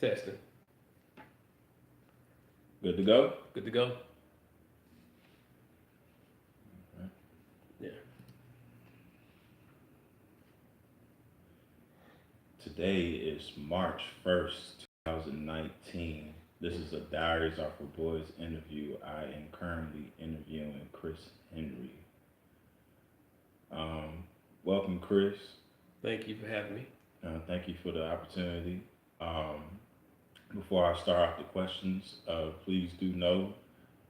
Testing. Good to go? Good to go? Yeah. Today is March 1st, 2019. This is a Diaries Are for Boys interview. I am currently interviewing Chris Henry. Um, Welcome, Chris. Thank you for having me. Thank you for the opportunity. Um, Before I start off the questions, please do know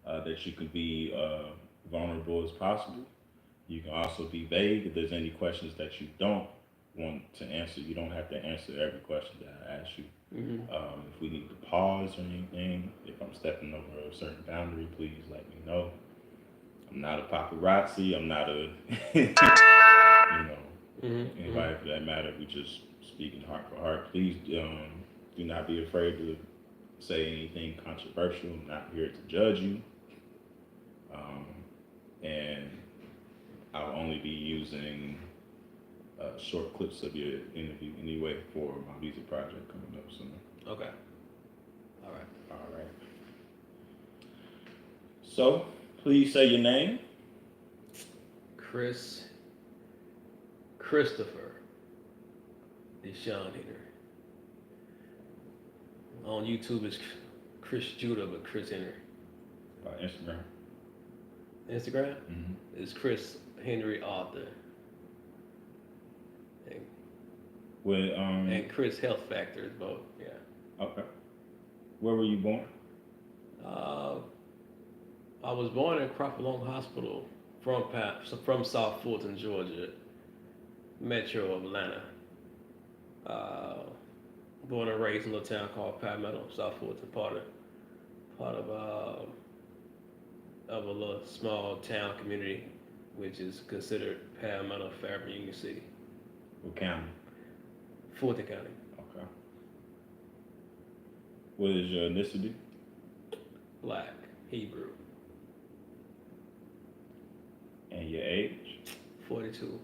that you can be vulnerable as possible. You can also be vague if there's any questions that you don't want to answer. You don't have to answer every question that I ask you. Hmm. If we need to pause or anything, if I'm stepping over a certain boundary, please let me know. I'm not a paparazzi. I'm not a, Hmm. Hmm. anybody for that matter. We just speaking heart for heart. Please do not be afraid to say anything controversial. I'm not here to judge you. Um, and I'll only be using short clips of your interview anyway for my music project coming up soon. Okay. All right. All right. So, please say your name. Chris Christopher Deshaun Henry. On YouTube it's Chris Judah, but Chris Henry. Instagram. Instagram Mm-hmm. is Chris Henry Author. And, With and Chris Health Factor is both. Yeah. okay. Where were you born? Uh, I was born in Cropper Hospital from South Fulton, Georgia, Metro of Atlanta. Uh, Born and raised in a little town called Palmetto, South Fulton, part of a little small town community, which is considered Palmetto, Fairburn, Union City, What county? Fulton County. Okay. What is your ethnicity? Black, Hebrew, And your age? 42,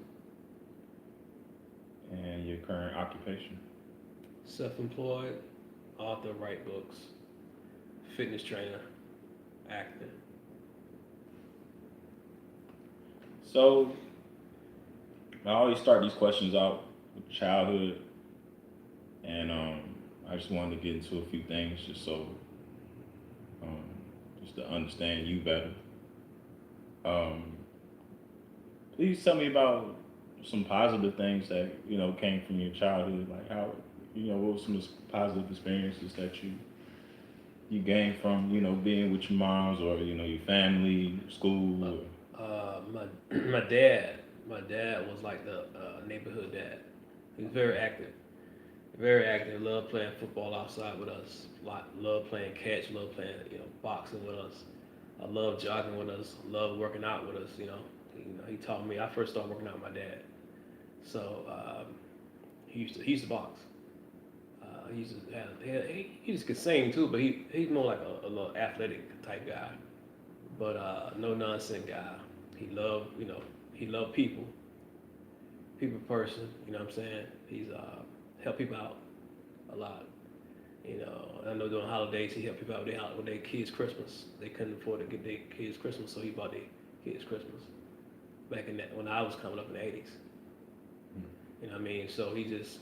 And your current occupation? self-employed, author, write books, fitness trainer, actor. So, I always start these questions out with childhood, and I just wanted to get into a few things just so, um, just to understand you better. Um, Please tell me about some positive things that came from your childhood, like how what were some positive experiences that you gained from being with your moms or your family, school. Or... My dad was like the neighborhood dad. He was very active. Very active. Loved playing football outside with us. Loved playing catch. Loved playing boxing with us. I loved jogging with us. Loved working out with us. He taught me. I first started working out with my dad. So he used to box. He used to he just could sing too, but he's more like a little athletic type guy. But no nonsense guy. He loved people person. You know what I'm saying? He's helped people out a lot. I know during holidays he helped people out with their kids' Christmas. They couldn't afford to get their kids Christmas, so he bought their kids Christmas. Back in that when I was coming up in the '80s. You know what I mean? So he just,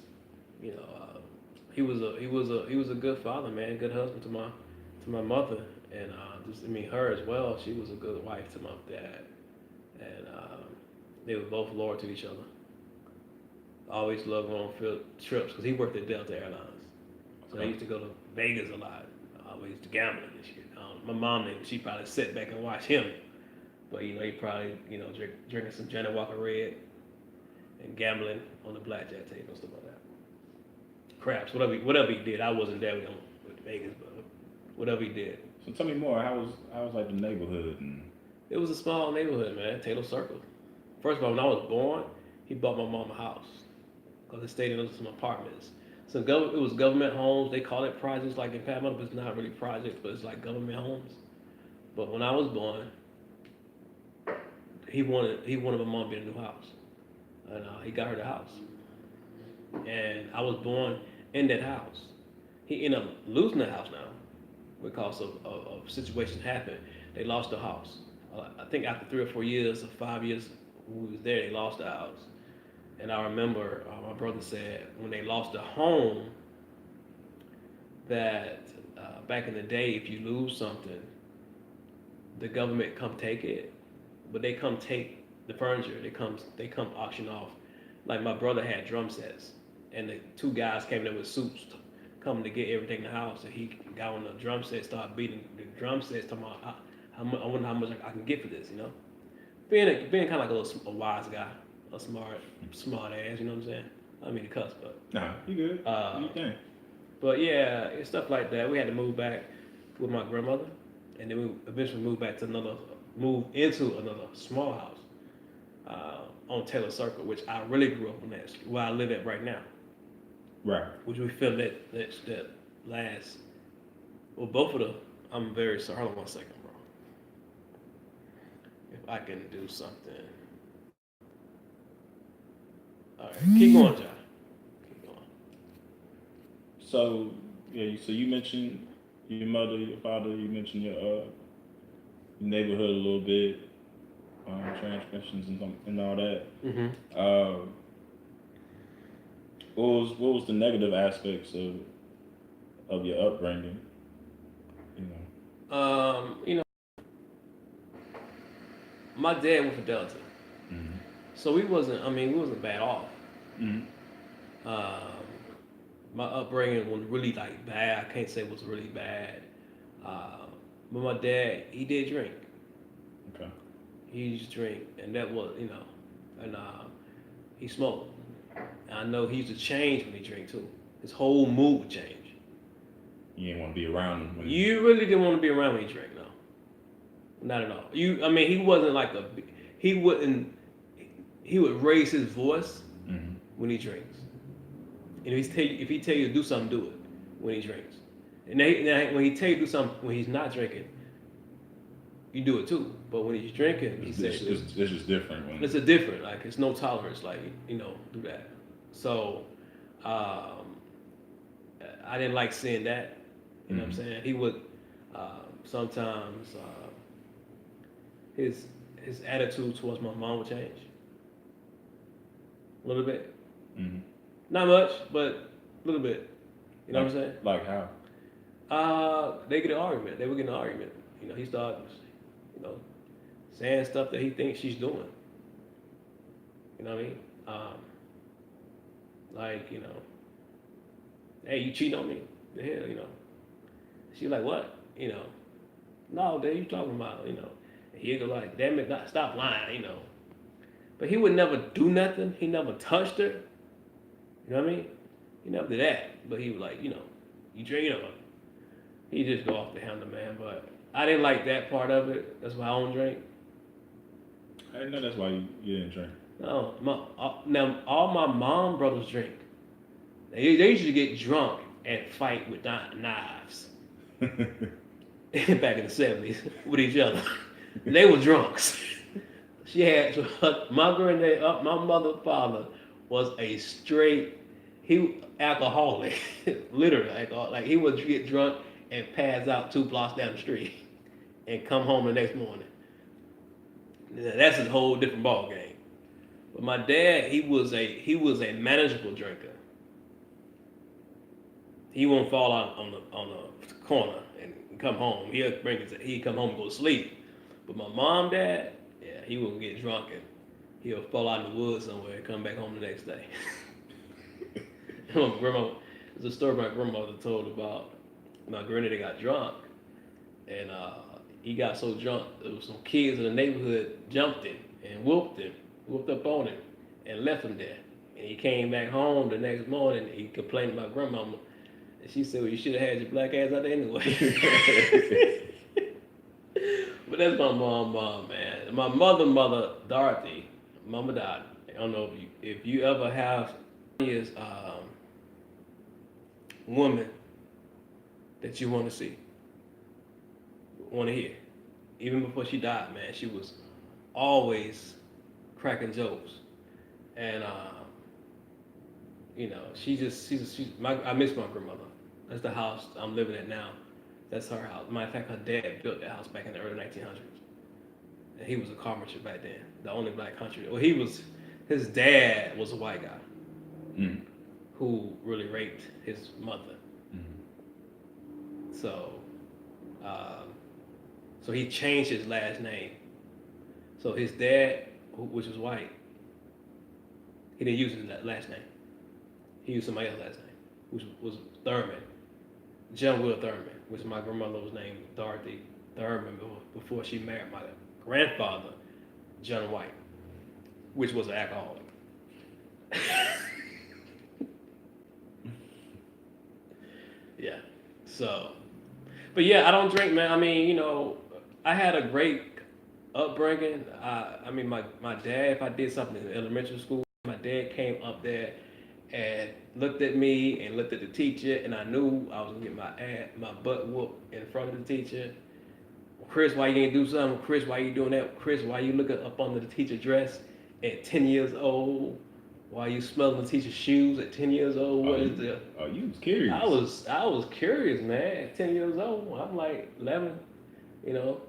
you know, he was a good father, man, good husband to my mother, and her as well. She was a good wife to my dad, and they were both loyal to each other. Always loved going on field trips because he worked at Delta Airlines, so I Okay. used to go to Vegas a lot. I always used to gamble and shit. My mom, she probably sat back and watched him, but he probably drinking some Johnny Walker Red and gambling on the blackjack table and stuff like that. Craps, whatever he did. I wasn't there with Vegas, but whatever he did. So tell me more. How was like the neighborhood and It was a small neighborhood, man. Taylor Circle. First of all, when I was born, he bought my mom a house because it stayed in some apartments. So it was government homes. They call it projects, like in Palmetto, but it's not really projects, but it's like government homes. But when I was born, he wanted my mom to get a new house, and he got her the house. And I was born in that house. he ended up losing the house now because of situations happened. They lost the house. I think after 3 or 4 years or 5 years when we was there, they lost the house. And I remember my brother said when they lost the home that back in the day, if you lose something, the government come take it, but they come take the furniture. They come auction off. Like my brother had drum sets, and the two guys came in with suits, coming to get everything in the house. And he got on the drum set, started beating the drum sets, talking about I wonder how much I can get for this, you know. Being kind of like a wise guy, a smart ass, you know what I'm saying? I don't mean to cuss, but Nah, you good. You think? but yeah, it's stuff like that. We had to move back with my grandmother, and then we eventually moved into another small house on Taylor Circle, which I really grew up on. That where I live at right now. Right. Which we filmed that last. Well, both of them. I'm very sorry. Hold on 1 second, bro. If I can do something. All right, keep going, John. Keep going. So yeah, so you mentioned your mother, your father. You mentioned your neighborhood a little bit, transgressions and all that. Mm-hmm. What was the negative aspects of your upbringing? You know, my dad went for Delta, Mm-hmm. so we wasn't. I mean, we wasn't bad off. Mm-hmm. My upbringing was really like bad. I can't say it was really bad. But my dad, he did drink. Okay. He used to drink, and that was, and he smoked. And I know he used to change when he drank too. His whole mood would change. You didn't want to be around him. You really didn't want to be around when he drank, no, not at all. I mean, he wasn't like he wouldn't, he would raise his voice Mm-hmm. when he drinks. And if he tell you to do something, do it when he drinks. And then when he tell you to do something when he's not drinking, you do it too. But when he's drinking, he says it's just different. it's a different, like it's no tolerance, like do that. So I didn't like seeing that. You know what I'm saying? He would sometimes his attitude towards my mom would change a little bit. Mm-hmm. Not much, but a little bit. You know what I'm saying? Like how? They get an argument. They would get an argument. He started, saying stuff that he thinks she's doing. You know what I mean? Like, hey, you cheating on me? The hell, She like, what? No, Dad, you talking about, And he'd go like, damn it, stop lying, But he would never do nothing. He never touched her. You know what I mean? He never did that. But he was like, you drink, he just go off the handle, man. But I didn't like that part of it. That's why I don't drink. I didn't know that's why you didn't drink. No, now all my mom brothers drink. They used to get drunk and fight with knives back in the 70s with each other. They were drunks. She had my granddad, my mother, father was a straight alcoholic, literally alcoholic. Like he would get drunk and pass out 2 blocks down the street and come home the next morning. Now, that's a whole different ball game. But my dad, he was a manageable drinker. He won't fall out on the corner and come home. He'd come home and go to sleep. But my mom, dad, yeah, he would get drunk and he'll fall out in the woods somewhere and come back home the next day. My grandma, there's a story my grandmother told about my granddaddy got drunk and he got so drunk, there was some kids in the neighborhood jumped him and whooped up on him and left him there. And he came back home the next morning and he complained about grandmama. And she said, well, you should have had your black ass out there anyway. But that's my mom, man. My mother, Dorothy, Mama died. I don't know if you ever have is woman that you want to see, want to hear. Even before she died, man, she was always cracking jokes, and I miss my grandmother. That's the house I'm living at now. That's her house. Matter of fact, her dad built that house back in the early 1900s, and he was a car merchant back then. The only black country. Well, he was. His dad was a white guy Mm. who really raped his mother. Mm. So, um, so he changed his last name. So his dad, which was white, he didn't use his last name. He used somebody else's last name, which was Thurman, John Will Thurman, which my grandmother was named Dorothy Thurman before she married my grandfather, John White, which was an alcoholic. Yeah. So, but yeah, I don't drink, man. I mean, I had a great upbringing. I mean, my dad, if I did something in elementary school, my dad came up there and looked at me and looked at the teacher, and I knew I was gonna get my butt whooped in front of the teacher. Chris, why you ain't do something? Chris, why you doing that? Chris, why you looking up under the teacher's dress at 10 years old? Why you smelling the teacher's shoes at 10 years old? What is the? Oh, you was curious. I was curious, man. At 10 years old, I'm like 11, you know.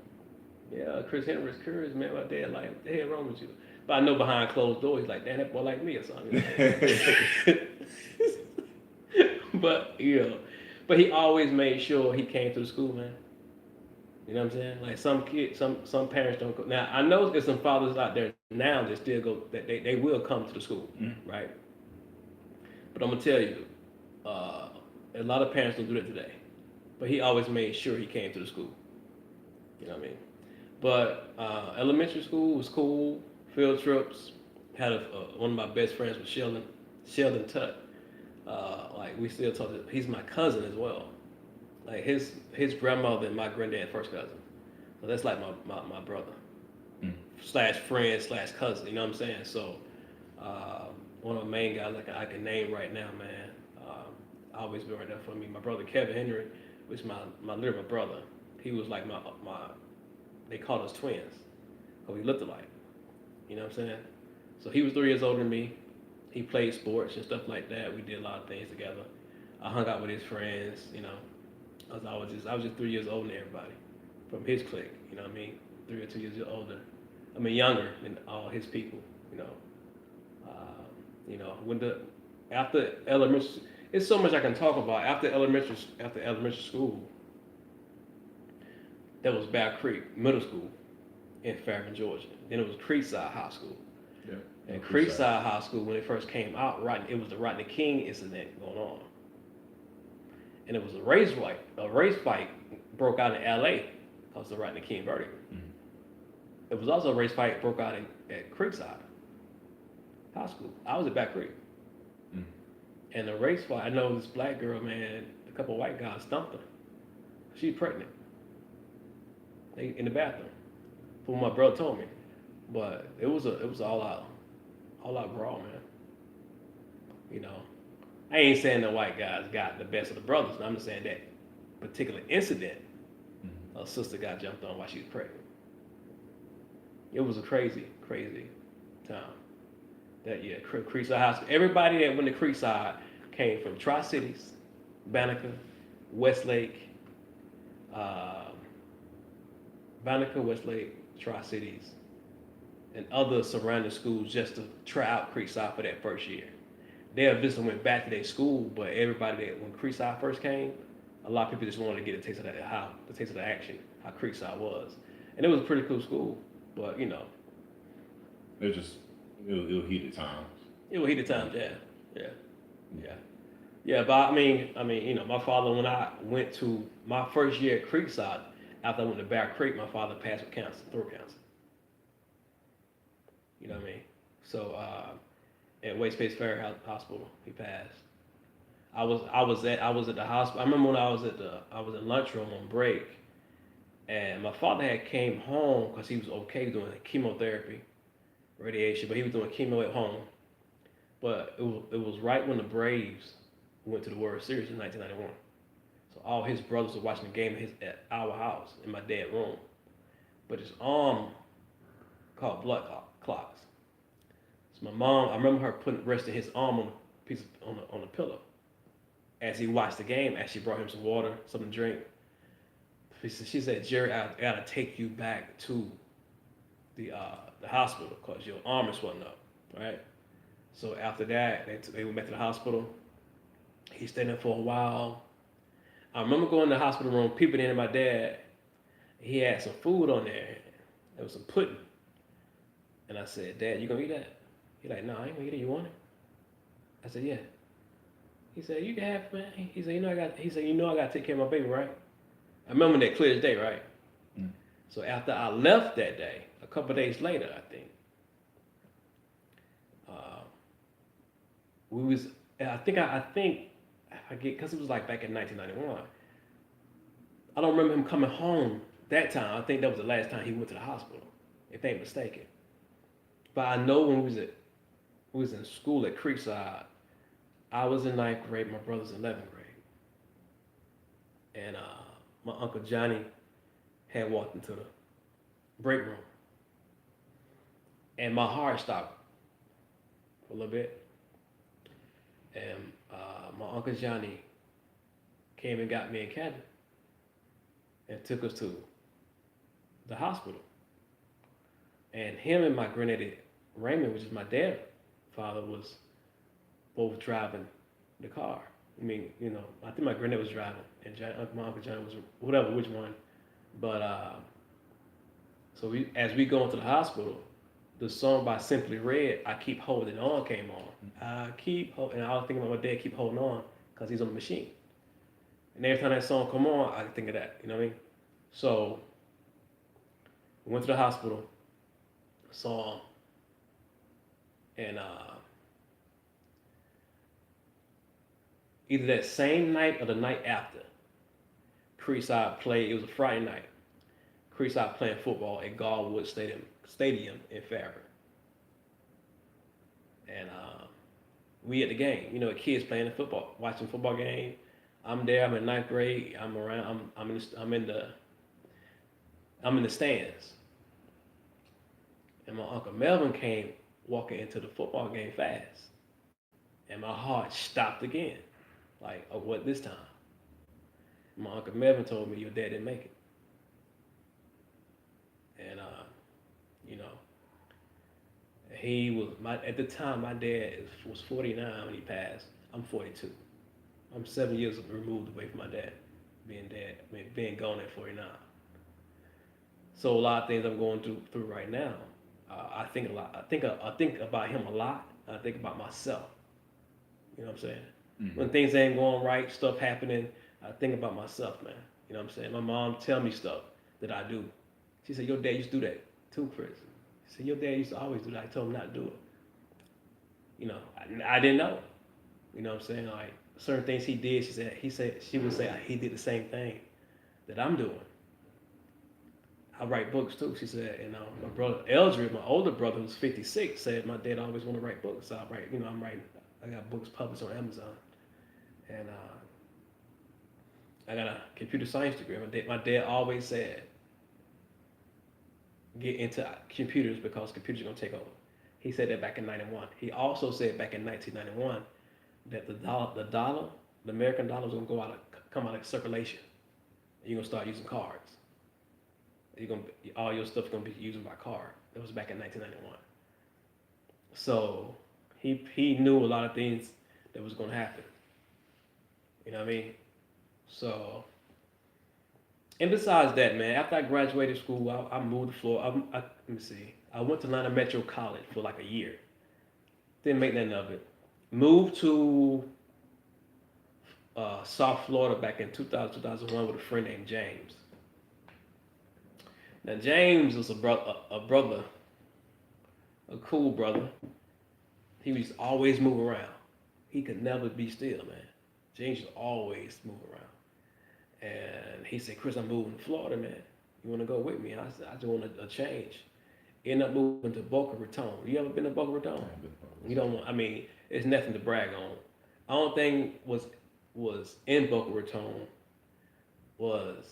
Yeah, Chris Henry's curious, man. My dad like, what the hell wrong with you? But I know behind closed doors, he's like, damn, that boy like me or something. But but he always made sure he came to the school, man. You know what I'm saying? Like some kids, some parents don't go. Now I know there's some fathers out there now that still go, that they will come to the school, right? But I'm gonna tell you, a lot of parents don't do that today. But he always made sure he came to the school. You know what I mean? But elementary school was cool. Field trips. Had one of my best friends was Sheldon Tutt. Like we still talk. He's my cousin as well. Like his grandmother and my granddad first cousin. So that's like my brother slash friend slash cousin. You know what I'm saying? So one of the main guys like I can name right now, man. Always been right there for me. My brother Kevin Henry, which is my little brother. He was like my they called us twins, because we looked alike. You know what I'm saying? So he was 3 years older than me. He played sports and stuff like that. We did a lot of things together. I hung out with his friends, I was just 3 years older than everybody from his clique, you know what I mean? 3 or 2 years older. I mean younger than all his people, when after elementary, it's so much I can talk about. After elementary school, there was Bear Creek Middle School in Fairmont, Georgia. Then it was Creekside High School. Yeah. And Creekside High School, when it first came out, it was the Rodney King incident going on. And it was a race fight broke out in LA because of the Rodney King verdict. It was also a race fight broke out at Creekside High School. I was at Back Creek. And the race fight, I know this black girl, man, a couple of white guys stumped her. She's pregnant. In the bathroom. From what my brother told me. But it was all out brawl, man. I ain't saying the white guys got the best of the brothers. I'm just saying that particular incident, a sister got jumped on while she was pregnant. It was a crazy, crazy time. That year, Creekside High School. Everybody that went to Creekside came from Tri-Cities, Banneker, Westlake, Tri-Cities, and other surrounding schools just to try out Creekside for that first year. They eventually went back to their school, but everybody when Creekside first came, a lot of people just wanted to get a taste of that, the taste of the action, how Creekside was, and it was a pretty cool school. But it was heated times. It was heated times, yeah. But I mean, my father, when I went to my first year at Creekside, after I went to Bear Creek, my father passed with cancer, throat cancer. You know what I mean? So at Waste Space Fair Hospital, he passed. I was at the hospital. I remember when I was in lunchroom on break, and my father had came home because he was okay doing chemotherapy, radiation, but he was doing chemo at home. But it was right when the Braves went to the World Series in 1991. So all his brothers were watching the game at our house in my dad's room. But his arm caught blood clots. So my mom, I remember her resting his arm on a pillow as he watched the game, as she brought him some water, something to drink, she said, Jerry, I gotta take you back to the hospital because your arm is swelling up, right? So after that, they went back to the hospital. He stayed there for a while. I remember going to the hospital room, peeping in at my dad. He had some food on there. There was some pudding. And I said, Dad, you gonna eat that? He like, no, I ain't gonna eat it. You want it? I said, yeah. He said, you can have it, man. He said, you know I gotta take care of my baby, right? I remember that clear as day, right? Mm. So after I left that day, a couple of days later, I think, we was, I think, I get, because it was like back in 1991. I don't remember him coming home that time. I think that was the last time he went to the hospital, if I ain't mistaken. But I know when we was in school at Creekside, I was in ninth grade, my brother's in 11th grade. And my Uncle Johnny had walked into the break room. And my heart stopped for a little bit. And my Uncle Johnny came and got me and Kevin and took us to the hospital. And him and my granddaddy Raymond, which is my dad's father, was both driving the car. I mean, you know, I think my granddad was driving, and my Uncle Johnny was whatever, which one. But so as we go into the hospital, the song by Simply Red, "I Keep Holding On" came on. I keep holding, and I was thinking about my dad keep holding on because he's on the machine. And every time that song come on, I think of that. You know what I mean? So we went to the hospital, saw him, and either that same night or the night after, Creekside played. It was a Friday night. Creekside playing football at Garwood Stadium in Fairburn. And we at the game. You know, kids playing the football, watching football game. I'm there. I'm in ninth grade. I'm around. I'm in the stands. And my Uncle Melvin came walking into the football game fast, and my heart stopped again. Like, oh, what this time? My Uncle Melvin told me your dad didn't make it. And you know, he was at the time my dad was 49 when he passed. I'm 42. I'm 7 years removed away from my dad being gone at 49. So a lot of things I'm going through right now. I think a lot. I think about him a lot. I think about myself. You know what I'm saying? Mm-hmm. When things ain't going right, stuff happening, I think about myself, man. You know what I'm saying? My mom tell me stuff that I do. She said, your dad used to do that too, Chris. She said, your dad used to always do that. I told him not to do it. You know, I didn't know. You know what I'm saying? Like, certain things he did, she would say he did the same thing that I'm doing. I write books too. She said, you know, my brother Eldred, my older brother who's 56, said my dad always wanted to write books. So I write, you know, I got books published on Amazon. And I got a computer science degree. My dad always said, get into computers because computers are going to take over. He said that back in 91. He also said back in 1991 that the American dollar is going to come out of circulation. You're going to start using cards. All your stuff's going to be used by card. That was back in 1991. So he knew a lot of things that was going to happen. You know what I mean? So, and besides that, man, after I graduated school, I moved to Florida. Let me see. I went to Atlanta Metro College for like a year. Didn't make nothing of it. Moved to South Florida back in 2001 with a friend named James. Now James was a brother, a cool brother. He used to always move around. He could never be still, man. James used to always move around. And he said, Chris, I'm moving to Florida, man. You want to go with me? I said, I just want a change. Ended up moving to Boca Raton. You ever been to Boca Raton? You don't want, I mean, it's nothing to brag on. The only thing was in Boca Raton was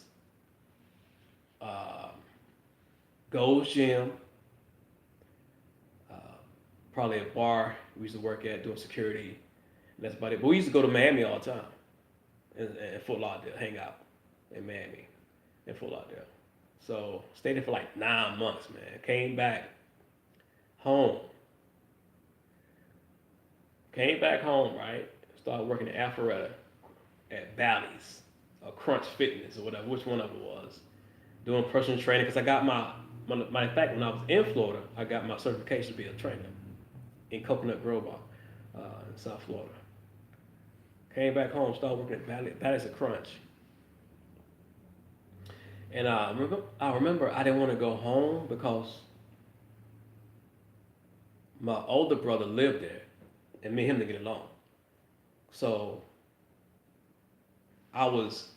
Gold's Gym, probably a bar we used to work at doing security. And that's about it. But we used to go to Miami all the time. in Fort Lauderdale, hang out in Miami, in Fort Lauderdale. So stayed there for like 9 months, man. Came back home. Came back home, right? Started working at Alpharetta at Bally's or Crunch Fitness or whatever, which one of it was. Doing personal training because I got matter of fact, when I was in Florida, I got my certification to be a trainer in Coconut Grove, in South Florida. Came back home, started working at Bally's at Crunch. And I remember I didn't want to go home because my older brother lived there, and me and him to get along. So I was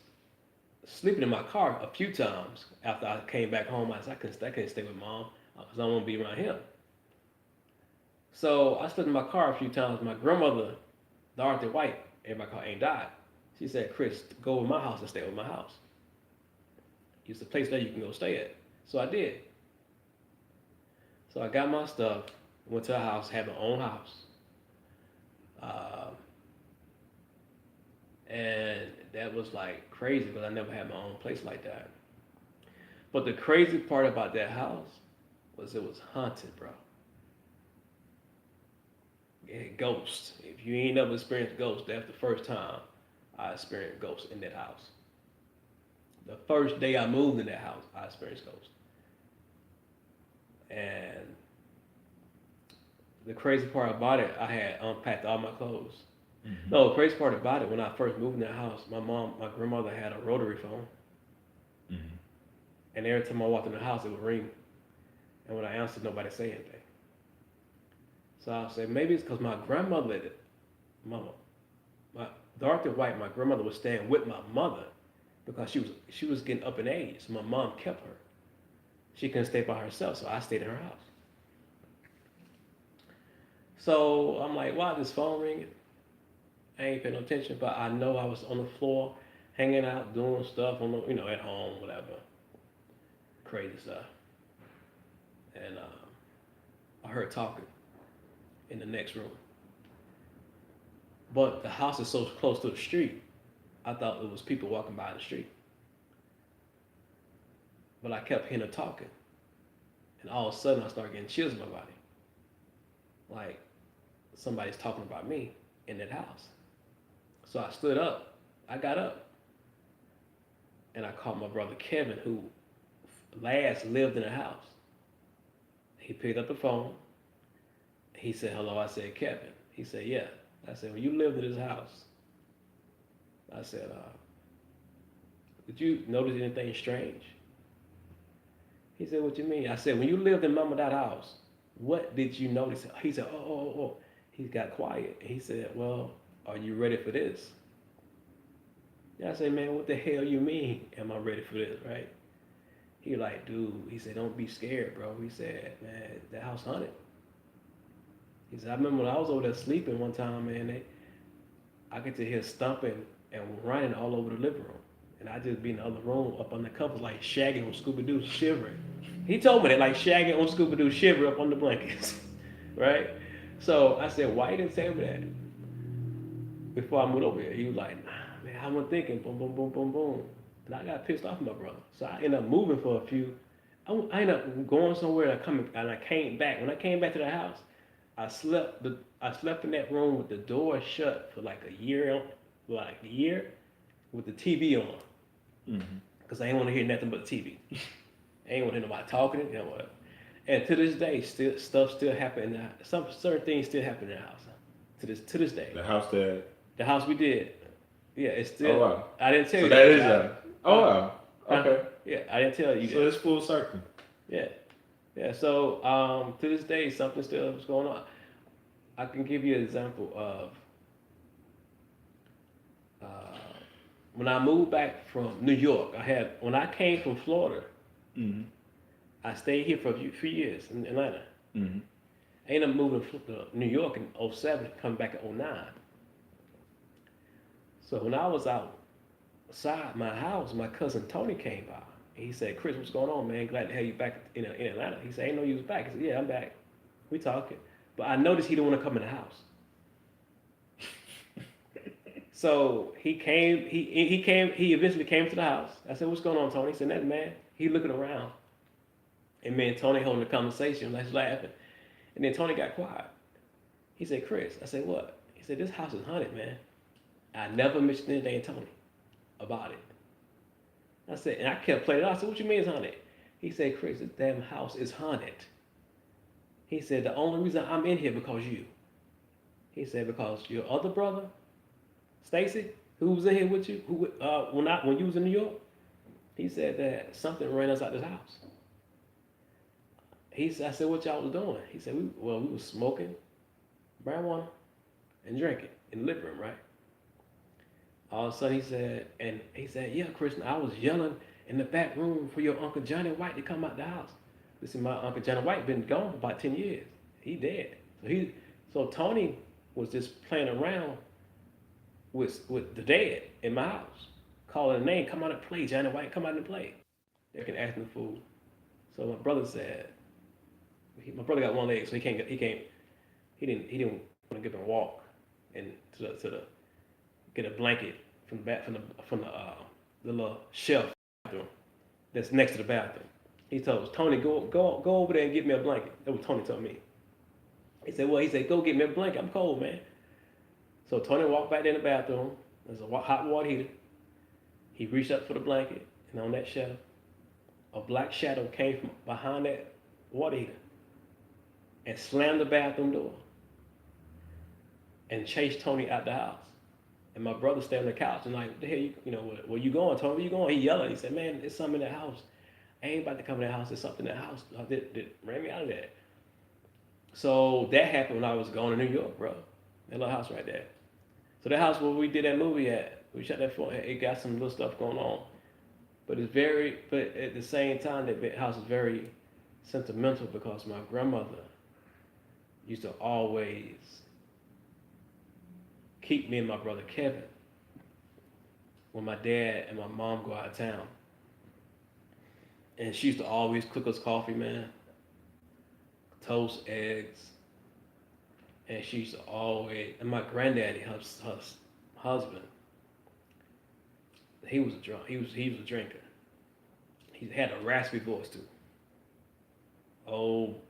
sleeping in my car a few times after I came back home. I said I couldn't stay with mom because I don't want to be around him. So I slept in my car a few times. My grandmother, Dorothy White, everybody called ain't died. She said, Chris, go to my house and stay with my house. It's a place that you can go stay at. So I did. So I got my stuff, went to a house, had my own house. Uh, and that was like crazy because I never had my own place like that. But the crazy part about that house was it was haunted, bro. It had ghosts. If you ain't never experienced ghosts, that's the first time I experienced ghosts in that house. The first day I moved in that house, I experienced ghosts. And the crazy part about it, I had unpacked all my clothes. Mm-hmm. No, the crazy part about it, when I first moved in that house, my grandmother had a rotary phone. Mm-hmm. And every time I walked in the house, it would ring. And when I answered, nobody said anything. So I said, maybe it's because my grandmother, my Dorothy White, my grandmother was staying with my mother because she was getting up in age. So my mom kept her. She couldn't stay by herself, so I stayed in her house. So I'm like, why is this phone ringing? I ain't paying no attention, but I know I was on the floor, hanging out, doing stuff on the, at home, whatever, crazy stuff. And I heard talking in the next room. But the house is so close to the street, I thought it was people walking by the street. But I kept hearing her talking. And all of a sudden, I started getting chills in my body. Like somebody's talking about me in that house. So I stood up. I got up. And I called my brother Kevin, who last lived in the house. He picked up the phone. He said, hello. I said, Kevin. He said, yeah. I said, when you lived in this house, I said, did you notice anything strange? He said, what you mean? I said, when you lived in Mama that house, what did you notice? He said, oh. He got quiet. He said, well, are you ready for this? And I said, man, what the hell you mean? Am I ready for this, right? He like, dude, he said, don't be scared, bro. He said, man, that house haunted. He said, I remember when I was over there sleeping one time, man, I could hear stomping and running all over the living room. And I just be in the other room up on the covers like Shaggy on Scooby-Doo shivering. He told me that, like Shaggy on Scooby-Doo shivering up on the blankets, right? So I said, why you didn't tell me that before I moved over here? He was like, nah, man, I was thinking, boom, boom, boom, boom, boom. And I got pissed off at my brother. So I ended up moving for a few. I ended up going somewhere and I came back. When I came back to the house, I slept in that room with the door shut for like a year with the TV on. Because I ain't want to hear nothing but the TV. I ain't want to hear nobody talking, whatever. And to this day, stuff still happen. Some certain things still happen in the house. To this day. The house we did. Yeah, it's still. Oh wow. I didn't tell you. So that is that. Oh wow. Okay. Yeah, I didn't tell you. So it's full circle. Yeah. Yeah. So to this day, something still is going on. I can give you an example of when I moved back from New York. When I came from Florida. Mm-hmm. I stayed here for a few years in Atlanta. Mm-hmm. I ended up moving to New York in 2007, coming back in 2009. So when I was outside my house, my cousin Tony came by. He said, Chris, what's going on, man? Glad to have you back in Atlanta. He said, I didn't know you was back. He said, yeah, I'm back. We talking. But I noticed he didn't want to come in the house. So he eventually came to the house. I said, "What's going on, Tony?" He said, "Nothing, man." He looking around, and me and Tony holding a conversation, like laughing. And then Tony got quiet. He said, "Chris," I said, "What?" He said, "This house is haunted, man." I never mentioned anything to Tony about it. I said, and I kept playing it out. I said, "What you mean it's haunted?" He said, "Chris, this damn house is haunted." He said, "The only reason I'm in here because you." He said, "Because your other brother, Stacy, who was in here with you, when you was in New York, he said that something ran us out this house." I said, "What y'all was doing?" He said, we was smoking marijuana and drinking in the living room, right?" All of a sudden he said, "Yeah, Christian, I was yelling in the back room for your Uncle Johnny White to come out the house." Listen, my Uncle Johnny White been gone for about 10 years. He dead. So Tony was just playing around with the dead in my house, calling a name, "Come out and play, Johnny White, come out and play." They can ask the fool. So my brother said, my brother got one leg, so he didn't want to get up and walk and to the get a blanket from the back from the little shelf bathroom that's next to the bathroom. He told us, "Tony, go over there and get me a blanket." That's what Tony told me. He said, "Go get me a blanket. I'm cold, man." So Tony walked back in the bathroom. There's a hot water heater. He reached up for the blanket, and on that shelf, a black shadow came from behind that water heater and slammed the bathroom door and chased Tony out the house. And my brother stayed on the couch and like, "What the hell, where you going, Tony? Where you going?" He yelling. He said, "Man, there's something in that house. I ain't about to come in that house. There's something in that house that ran me out of there." So that happened when I was going to New York, bro. That little house right there. So that house where we did that movie at, we shot that for. It got some little stuff going on, but but at the same time, that house is very sentimental because my grandmother used to always keep me and my brother Kevin when my dad and my mom go out of town. And she used to always cook us coffee, man, toast, eggs. And she used to always, and my granddaddy, her husband, he was a drunk. He was a drinker. He had a raspy voice too. Old,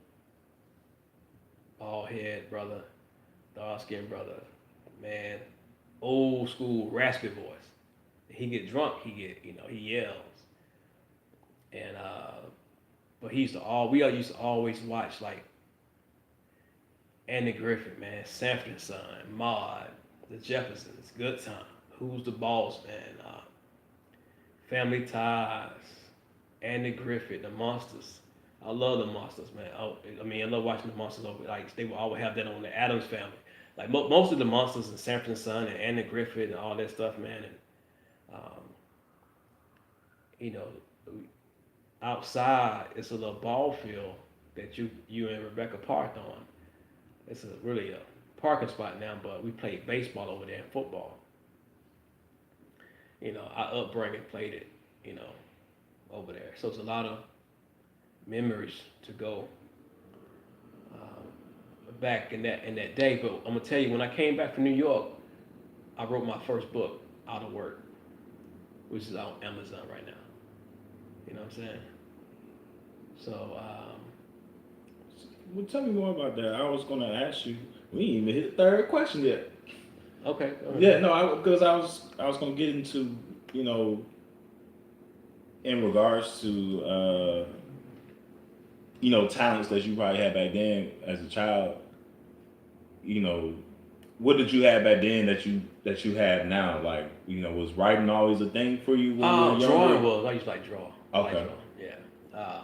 bald head brother, dark skinned brother, man, old school raspy voice. He get drunk, he yells. And but we all used to always watch like Andy Griffith, man, Sanford and Son, Maude, The Jeffersons, Good Time, Who's the Boss, man, Family Ties, Andy Griffith, The Monsters. I love The Monsters, man. I love watching The Monsters over. Like they would always have that on the Addams Family. Like most of The Monsters and Sanford and Son and Andy Griffith and all that stuff, man. And um, you know, outside it's a little ball field that you and Rebecca parked on. It's really a parking spot now, but we played baseball over there and football. Our upbringing played it, over there. So it's a lot of memories to go back in that day. But I'm gonna tell you, when I came back from New York, I wrote my first book, Out of Work, which is on Amazon right now. You know what I'm saying? So, well, tell me more about that. I was going to ask you. We ain't even hit the third question yet. Okay. Yeah, no, because I was going to get into, in regards to, talents that you probably had back then as a child. What did you have back then that you have now? Like, was writing always a thing for you when you were younger? Drawing was. I used to like draw. Okay. Yeah.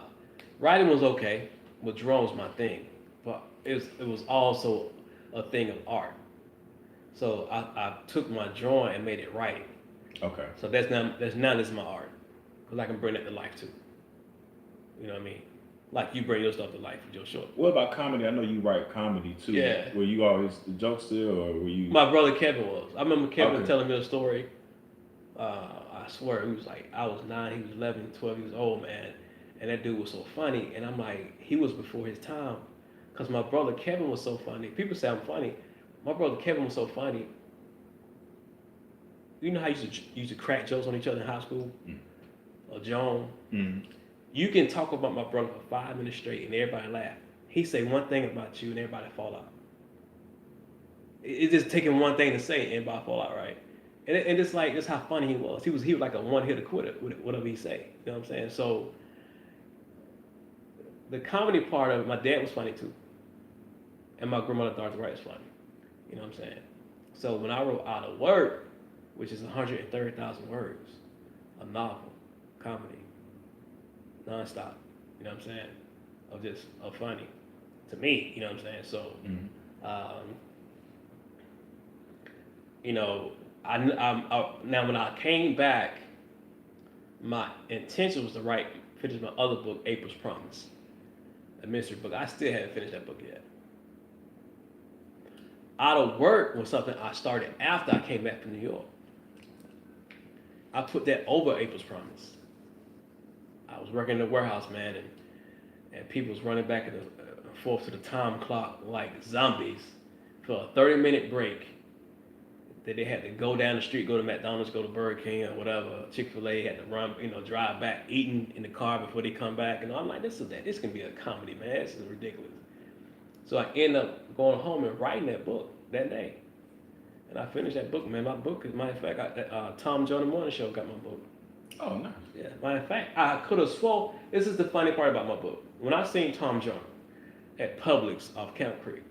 Writing was okay, but drawing was my thing. But it was also a thing of art. So I took my drawing and made it writing. Okay. So that's my art, because I can bring that to life too. You know what I mean? Like you bring your stuff to life with your short. What about comedy? I know you write comedy too. Yeah. Were you always the jokester, or were you? My brother Kevin was. I remember Kevin telling me a story. I swear, he was like, I was 9, he was 11, 12 years old, man. And that dude was so funny. And I'm like, he was before his time. Because my brother Kevin was so funny. People say I'm funny. My brother Kevin was so funny. you know how you used to crack jokes on each other in high school, or Joan. Mm. You can talk about my brother for 5 minutes straight and everybody laugh. He say one thing about you and everybody fall out. It's just taking one thing to say and everybody fall out, right? And it's like that's how funny he was. He was like a one hitter quitter with whatever he say. You know what I'm saying? So the comedy part of it, my dad was funny too, and my grandmother Dorothy Wright was funny. You know what I'm saying? So when I wrote Out of Work, which is 130,000 words, a novel, comedy, nonstop. You know what I'm saying? Of funny to me. You know what I'm saying? So, you know, now when I came back, my intention was to finish my other book, April's Promise, a mystery book. I still haven't finished that book yet. Out of Work was something I started after I came back from New York. I put that over April's Promise. I was working in the warehouse, man, and people was running back and forth to the time clock like zombies for a 30-minute break. That they had to go down the street, go to McDonald's, go to Burger King or whatever, Chick-fil-A, had to run, drive back, eating in the car before they come back. And I'm like, this can be a comedy, man. This is ridiculous. So I end up going home and writing that book that day. And I finished that book, man. My book, as a matter of fact, Tom Jones Morning Show got my book. Oh, nice. Yeah, matter of fact, I could have swore, this is the funny part about my book. When I seen Tom Jones at Publix off Camp Creek,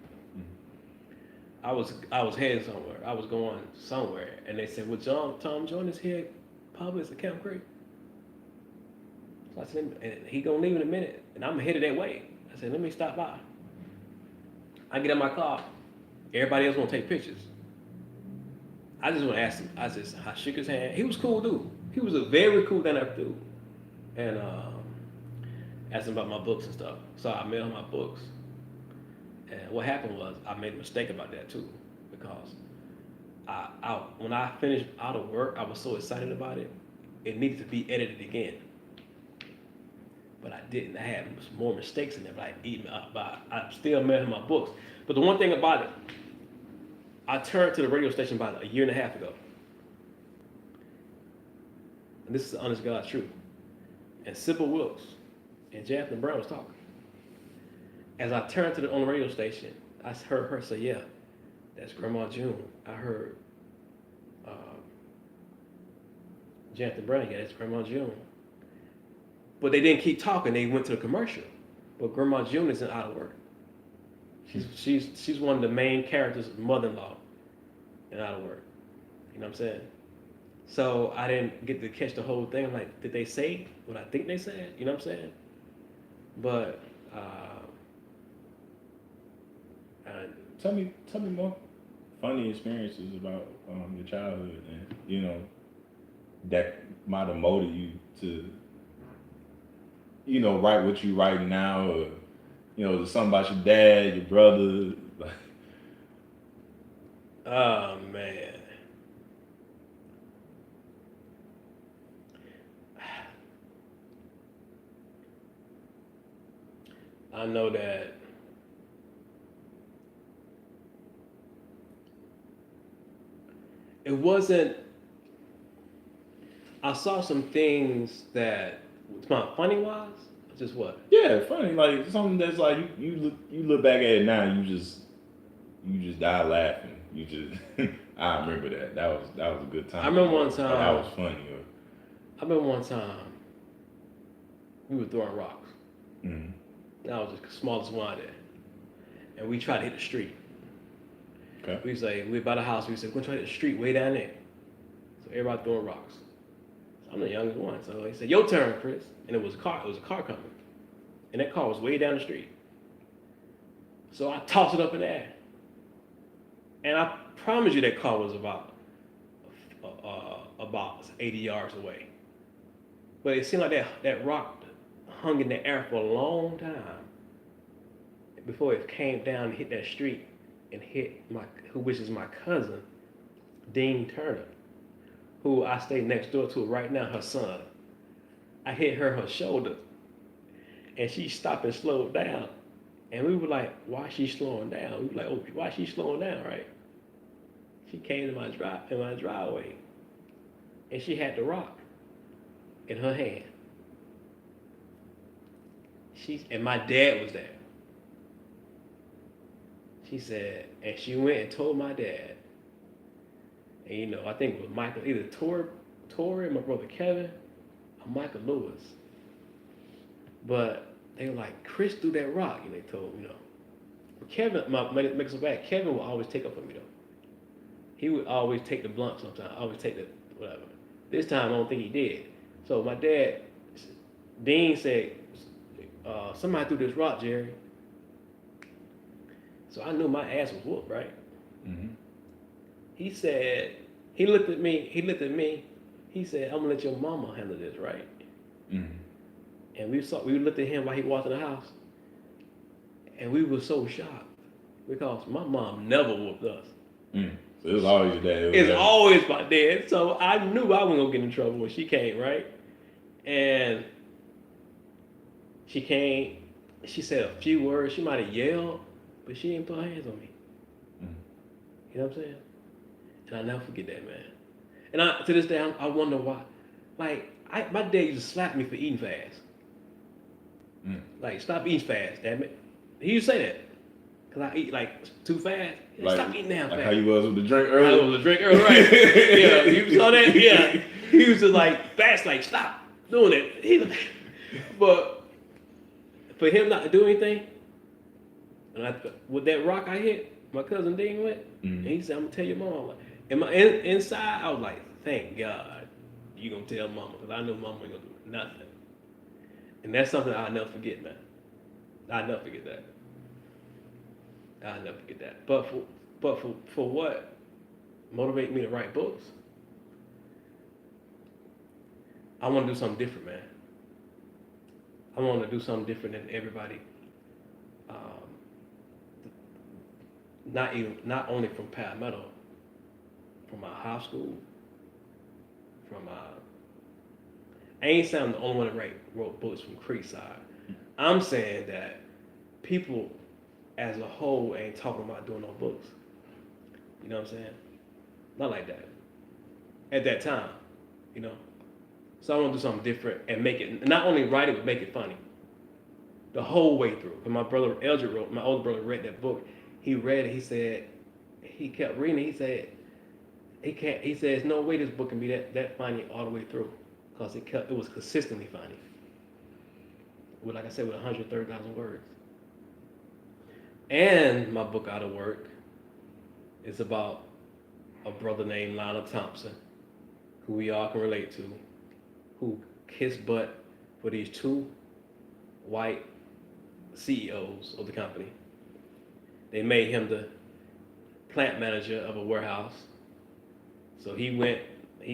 I was heading somewhere. I was going somewhere, and they said, "Well, Tom Jones is here at Publix at Camp Creek." So I said, "And he gonna leave in a minute, and I'm headed that way." I said, "Let me stop by." I get in my car. Everybody else want to take pictures. I just want to ask him. I shook his hand. He was cool dude. He was a very cool down there dude, and asked him about my books and stuff. So I mailed him my books. And what happened was I made a mistake about that too, because when I finished Out of Work, I was so excited about it. It needed to be edited again, but I didn't. I had more mistakes in there, but I still mailed him my books. But the one thing about it, I turned to the radio station about a year and a half ago, and this is the honest God's truth. And Sybil Wilkes and Jasmine Brown was talking. As I turned on the radio station, I heard her say, "Yeah, that's Grandma June." I heard Jonathan Brown, "Yeah, that's Grandma June." But they didn't keep talking. They went to the commercial. But Grandma June isn't Out of Work. She's one of the main characters, mother-in-law, in Out of Work. You know what I'm saying? So I didn't get to catch the whole thing. I'm like, did they say what I think they said? You know what I'm saying? But Tell me more funny experiences about your childhood, and that might have molded you to write what you write now, or there's something about your dad, your brother. Oh man. I know that it wasn't. I saw some things that it's not funny wise. Just what? Yeah, funny, like something that's like you look back at it now, you just die laughing. You just I remember that. That was a good time. I remember one time. That was funny. I remember one time we were throwing rocks. Mm-hmm. And I was the smallest one there, and we tried to hit the street. Okay. We say we by the house. We said we're gonna try to hit the street way down there. So everybody throwing rocks. So I'm the youngest one. So he said, "Your turn, Chris." And it was a car. It was a car coming, and that car was way down the street. So I tossed it up in the air, and I promise you that car was about 80 yards away. But it seemed like that rock hung in the air for a long time before it came down and hit that street and hit which is my cousin, Dean Turner, who I stay next door to right now, her son. I hit her shoulder, and she stopped and slowed down. And we were like, why is she slowing down? We were like, oh, why is she slowing down, right? She came to my driveway, and she had the rock in her hand. And my dad was there. She said, and she went and told my dad. And I think it was Michael, either Tori, my brother Kevin, or Michael Lewis. But they were like, Chris threw that rock, and they told Kevin, makes it bad. Kevin would always take up for me though. He would always take the blunt sometimes. Always take the whatever. This time I don't think he did. So my dad, Dean said, somebody threw this rock, Jerry. So I knew my ass was whooped, right? Mm-hmm. He said, he looked at me, he said, I'm gonna let your mama handle this, right? Mm-hmm. And we looked at him while he walked in the house, and we were so shocked because my mom never whooped us. Mm. So it was always your dad. It's always my dad. So I knew I wasn't gonna get in trouble when she came, right? And she came, she said a few words, she might have yelled, but she didn't put her hands on me. Mm. You know what I'm saying? And I'll never forget that, man. And to this day, I wonder why. Like, my dad used to slap me for eating fast. Mm. Like, stop eating fast, damn it. He used to say that. Because I eat, like, too fast. Like, stop eating now fast. Like how you was with the drink I earlier? was a drink earlier, right? Yeah, you saw that? Yeah. He used to, like, fast, like, stop doing it. But for him not to do anything, and with that rock I hit, my cousin Dean went, and he said, I'm going to tell your mom. And inside, I was like, thank God you going to tell mama, because I know mama ain't going to do nothing. And that's something I'll never forget, man. I'll never forget that. I'll never forget that. But for what motivated me to write books, I want to do something different, man. I want to do something different than everybody. Not only from Palmetto, from my high school, I ain't saying I'm the only one that wrote books from Creekside. I'm saying that people as a whole ain't talking about doing no books. You know what I'm saying? Not like that. At that time, So I want to do something different and make it, not only write it, but make it funny. The whole way through. Because my brother Eldred my older brother read that book. He read it, he said, he kept reading it, he said, there's no way this book can be that funny all the way through. Because it was consistently funny. With, like I said, with 130,000 words. And my book Out of Work is about a brother named Lionel Thompson, who we all can relate to, who kissed butt for these two white CEOs of the company. They made him the plant manager of a warehouse. So he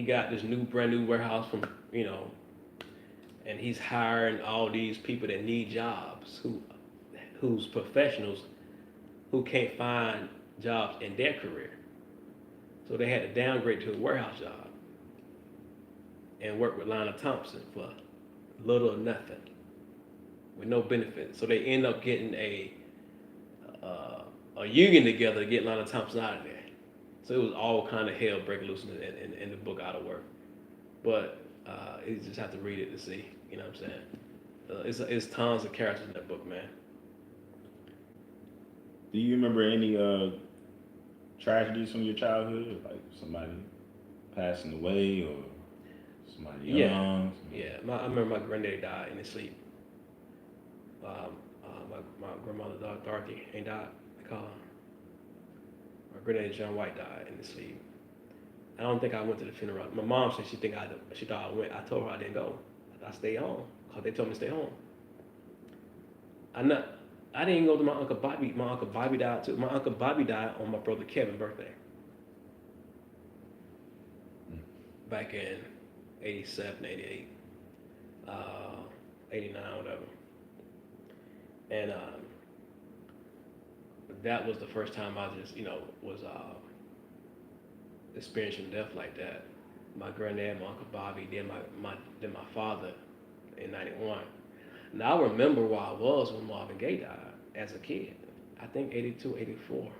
got this brand new warehouse from, and he's hiring all these people that need jobs, who's professionals who can't find jobs in their career. So they had to downgrade to a warehouse job and work with Lionel Thompson for little or nothing, with no benefits. So they end up getting a union together to get Lionel Thompson out of there. So it was all kind of hell breaking loose in the book Out of Work. But you just have to read it to see, you know what I'm saying? It's tons of characters in that book, man. Do you remember any tragedies from your childhood, like somebody passing away or somebody young? Yeah. I remember my granddaddy died in his sleep. My grandmother, Dorothy, ain't died. They call her. My granddaddy John White died in his sleep. I don't think I went to the funeral. My mom said she thought I went. I told her I didn't go. I stayed home because they told me to stay home. I didn't go to my Uncle Bobby. My Uncle Bobby died too. My Uncle Bobby died on my brother Kevin's birthday. Back in 87, 88, 89, whatever. And that was the first time I just, was experiencing death like that. My granddad, my Uncle Bobby, then my father in 91. Now I remember where I was when Marvin Gaye died as a kid. I think 82, 84.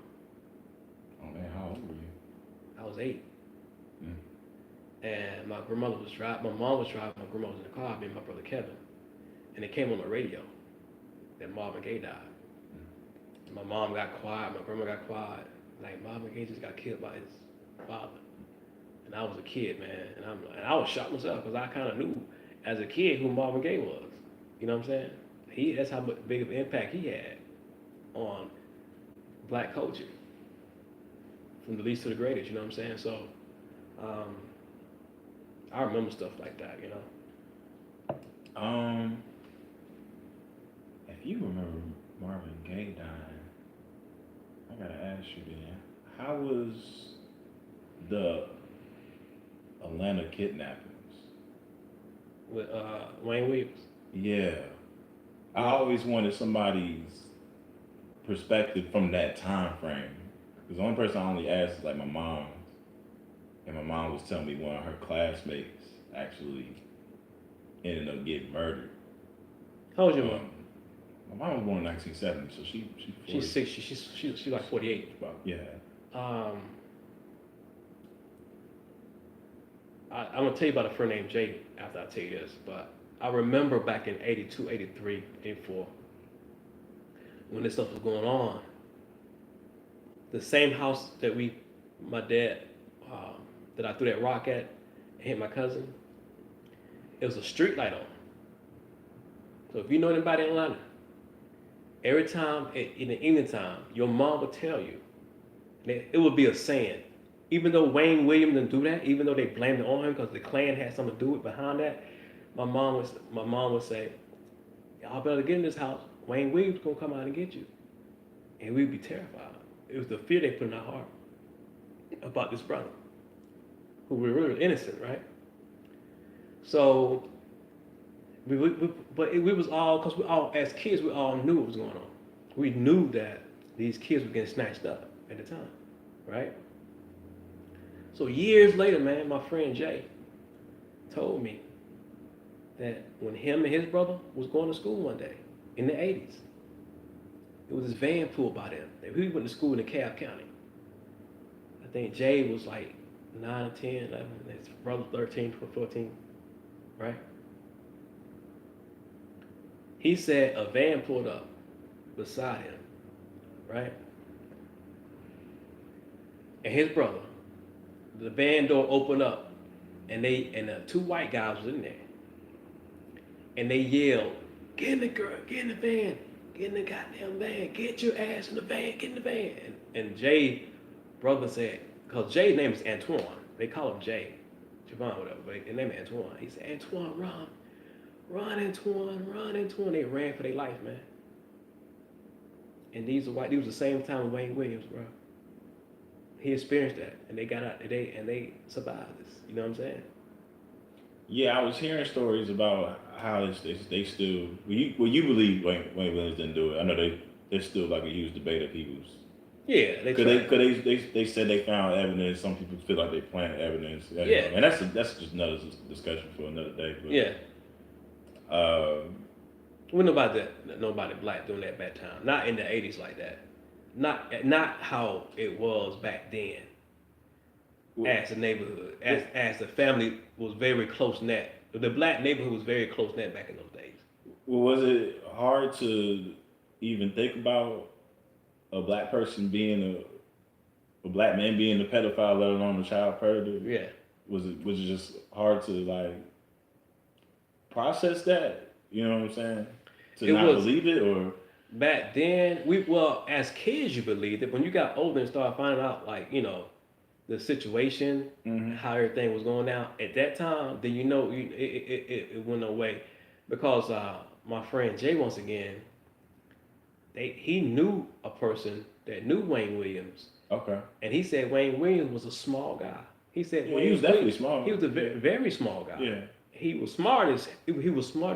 Oh man, how old were you? I was 8. Mm. and my grandmother was driving. My mom was driving. My grandma was in the car. Me and my brother Kevin, and it came on the radio that Marvin Gaye died. My mom got quiet. My grandma got quiet. Like Marvin Gaye just got killed by his father, and I was a kid, man, and I was shocked myself because I kind of knew as a kid who Marvin Gaye was. You know what I'm saying? That's how big of an impact he had on black culture, from the least to the greatest. You know what I'm saying? So, um, I remember stuff like that. You know. If you remember Marvin Gaye dying, I gotta ask you then, how was the Atlanta kidnappings? With Wayne Williams. Yeah, I always wanted somebody's perspective from that time frame. Because the only person I only asked is like my mom, and my mom was telling me one of her classmates actually ended up getting murdered. How old your mom? My mom was born in 1970, so she's 60. She's like 48. About, yeah. I'm gonna tell you about a friend named Jay after I tell you this, but I remember back in 82, 83, 84, when this stuff was going on, the same house that my dad, that I threw that rock at and hit my cousin, it was a street light on. So if you know anybody in Atlanta, every time in the evening time, your mom would tell you, it would be a saying. Even though Wayne Williams didn't do that, even though they blamed it on him because the Klan had something to do with behind that, my mom would say, y'all better get in this house. Wayne Williams gonna come out and get you. And we'd be terrified. It was the fear they put in our heart about this brother, who were really innocent, right? So, we was all, because we all, as kids, we all knew what was going on. We knew that these kids were getting snatched up at the time, right? So years later, man, my friend Jay told me that when him and his brother was going to school one day in the 80s, it was this van pulled by them. He went to school in DeKalb County. I think Jay was like 9 or 10, 11, his brother 13, 14, right? He said a van pulled up beside him, right? And his brother, the van door opened up, and the two white guys was in there, and they yelled, "Get in the van, get in the goddamn van, get your ass in the van, get in the van." And Jay, brother said, because Jay's name is Antoine, they call him Jay, Javon, whatever, but his name is Antoine. He said, "Antoine, run, Antoine, run, Antoine." They ran for their life, man. And these was the same time with Wayne Williams, bro. He experienced that, and they got out, and they survived this. You know what I'm saying? Yeah, I was hearing stories about how they still. Well, you believe Wayne Williams didn't do it. I know there's still like a huge debate of people's. Yeah, they said they found evidence. Some people feel like they planted evidence. Yeah, and that's just another discussion for another day. But, yeah. Well, nobody black during that bad time. Not in the 80s like that. Not how it was back then. As a neighborhood, as the family was very close knit. The black neighborhood was very close knit back in those days. Well, was it hard to even think about a black person being a black man being a pedophile, let alone a child predator? Yeah. Was it just hard to like process that? You know what I'm saying? To not believe it, or back then as kids you believed it. When you got older and started finding out, like, you know, the situation, how everything was going down at that time, then it went away. Because my friend Jay, once again, he knew a person that knew Wayne Williams. Okay. And he said Wayne Williams was a small guy. He said he was definitely small. He was a very small guy. Yeah. He was smart as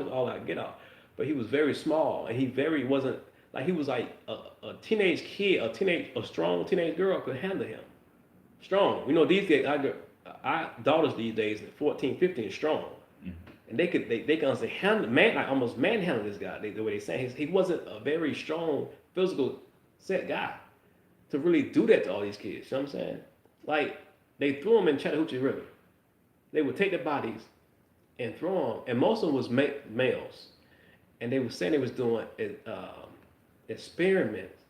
all I could get out, but he was very small, and he wasn't like, he was like a teenage kid, a strong teenage girl could handle him. Strong. You know, these days, our daughters these days, 14, 15, strong. And they can honestly almost manhandle this guy, the way they say. He wasn't a very strong, physical set guy to really do that to all these kids. You know what I'm saying? Like, they threw him in Chattahoochee River. they would take the bodies and throw them, and most of them was males, and they were saying they was doing experiments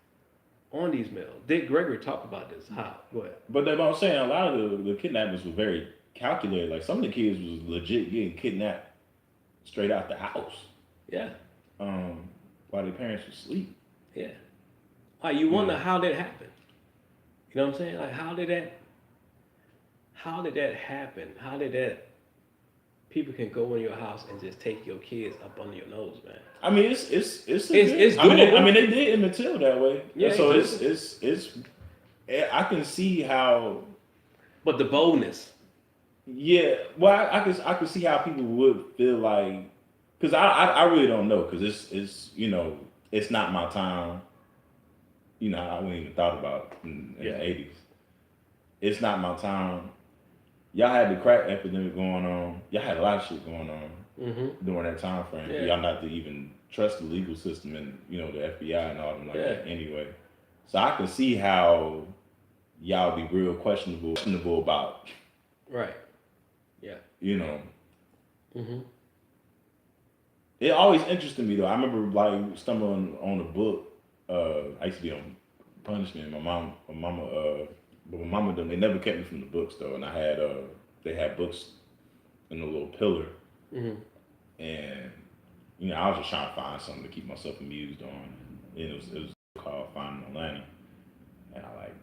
on these males. Dick Gregory talked about this. How? Go ahead. But I'm saying a lot of the kidnappers were very calculated. Like some of the kids was legit getting kidnapped straight out the house. Yeah. While their parents were asleep. Yeah. Like you wonder how that happened. You know what I'm saying? Like how did that happen? How did that people can go in your house and just take your kids up under your nose, man? I mean, it's doable. I mean, they did in Matilda that way. Yeah. So it's I can see how. But the boldness. Yeah. Well, I can see how people would feel like, because I really don't know, because it's it's not my time. I wouldn't even thought about it in the 80s. It's not my time. Y'all had the crack epidemic going on. Y'all had a lot of shit going on during that time frame. Yeah. Y'all not to even trust the legal system and the FBI and all them like that anyway. So I can see how y'all be real questionable about. Right. Yeah. It always interested me though. I remember like stumbling on a book. I used to be on punishment. My mama them, they never kept me from the books though, and I had they had books in a little pillar, and I was just trying to find something to keep myself amused on. And it was called Finding Atlanta, and I like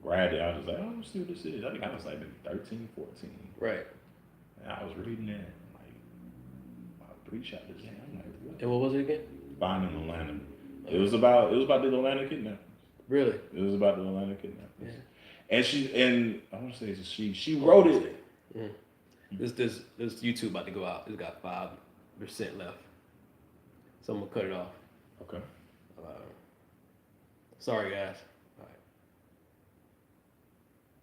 grabbed it. I was just like, oh, let's see what this is. I think I was like maybe 13, 14. Right. And I was reading it, like about 3 chapters in. I'm like, what? And what was it again? Finding Atlanta. It was about the Atlanta kidnappers. Really? It was about the Atlanta kidnappers. Yeah. And I want to say it's she wrote it. This YouTube about to go out. It's got 5% left. So I'm gonna cut it off. Okay. Sorry guys.